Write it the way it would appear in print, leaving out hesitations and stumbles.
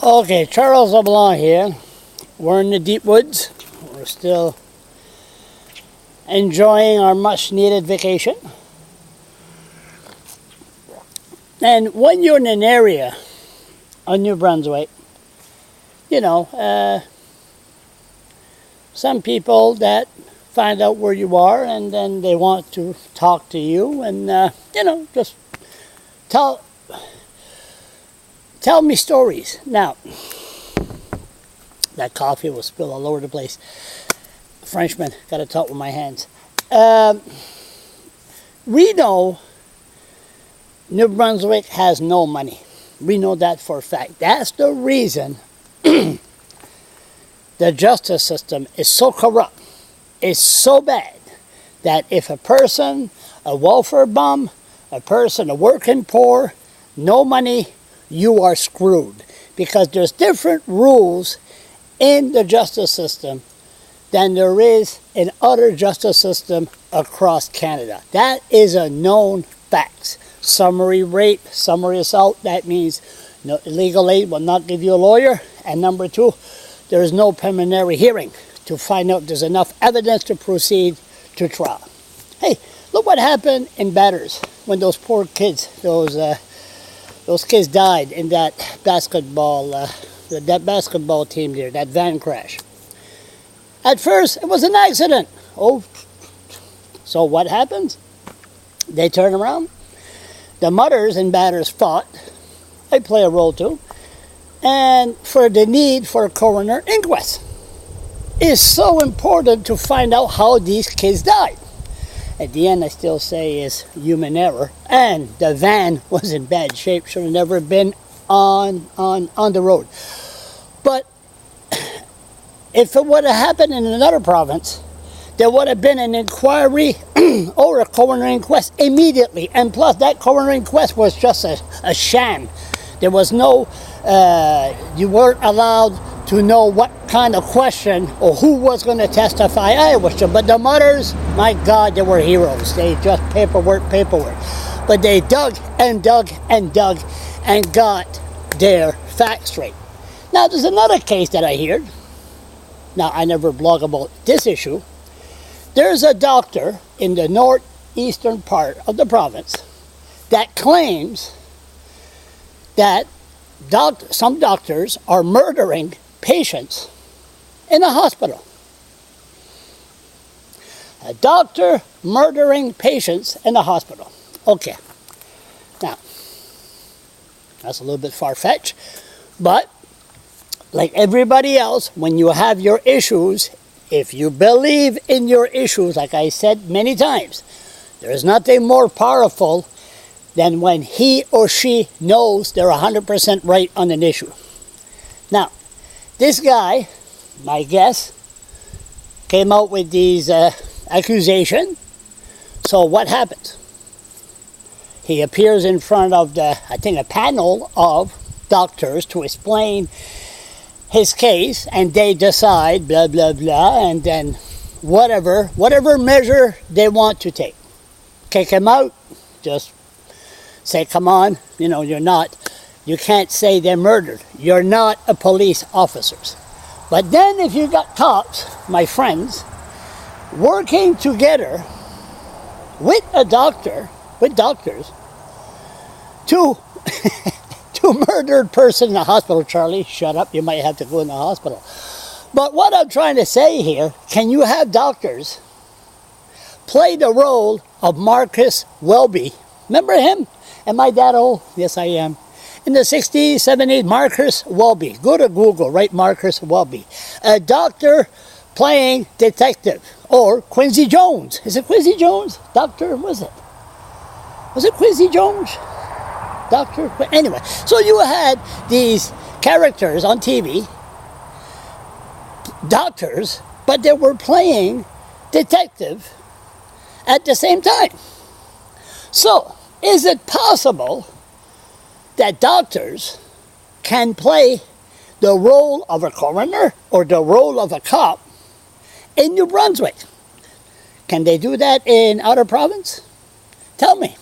Okay, Charles LeBlanc here. We're in the deep woods. We're still enjoying our much needed vacation. And when you're in an area on New Brunswick, you know, some people that find out where you are and then they want to talk to you and, you know, just tell me stories. Now, that coffee will spill all over the place. Frenchman, got to talk with my hands. We know New Brunswick has no money. We know that for a fact. That's the reason the justice system is so corrupt. It's so bad that if a person, a welfare bum, a person, a working poor, no money, you are screwed. Because there's different rules in the justice system than there is in other justice system across Canada. That is a known fact. Summary rape, summary assault, that means no, legal aid will not give you a lawyer. And number two, there is no preliminary hearing to find out if there's enough evidence to proceed to trial. Hey, look what happened in Batters when those poor kids, those kids died in that basketball team there, that van crash. At first, it was an accident. Oh, so what happens? They turn around. The mothers in Batters fought. I play a role too. And for the need for a coroner inquest. It's so important to find out how these kids died. At the end, I still say is human error. And the van was in bad shape. Should have never been on the road. But if it would have happened in another province, there would have been an inquiry or a coroner inquest immediately. And plus, that coroner inquest was just a sham. There was no, you weren't allowed to know what kind of question or who was going to testify. But the mothers, my God, they were heroes. They just paperwork. But they dug and dug and dug and got their facts straight. Now, there's another case that I heard. Now, I never blog about this issue. There's a doctor in the northeastern part of the province that claims that some doctors are murdering patients in a hospital. A doctor murdering patients in a hospital. Okay. Now, that's a little bit far-fetched, but like everybody else, when you have your issues, if you believe in your issues, like I said many times, there is nothing more powerful than when he or she knows they're 100% right on an issue. Now, this guy, my guess, came out with these accusations. So what happens? He appears in front of a panel of doctors to explain his case, and they decide, blah, blah, blah, and then whatever measure they want to take. Kick him out, just say, come on, you can't say they're murdered. You're not a police officer. But then if you got cops, my friends, working together with doctors, to murdered person in the hospital. Charlie, shut up, you might have to go in the hospital. But what I'm trying to say here, can you have doctors play the role of Maucus Welby? Remember him? Am I that old? Yes, I am. In the 60s, 70s, Maucus Welby. Go to Google, write Maucus Welby. A doctor playing detective. Or Quincy Jones. Is it Quincy Jones? Doctor, was it? Was it Quincy Jones? Doctor? Anyway, so you had these characters on TV, doctors, but they were playing detective at the same time. So, is it possible that doctors can play the role of a coroner or the role of a cop in New Brunswick? Can they do that in other province? Tell me.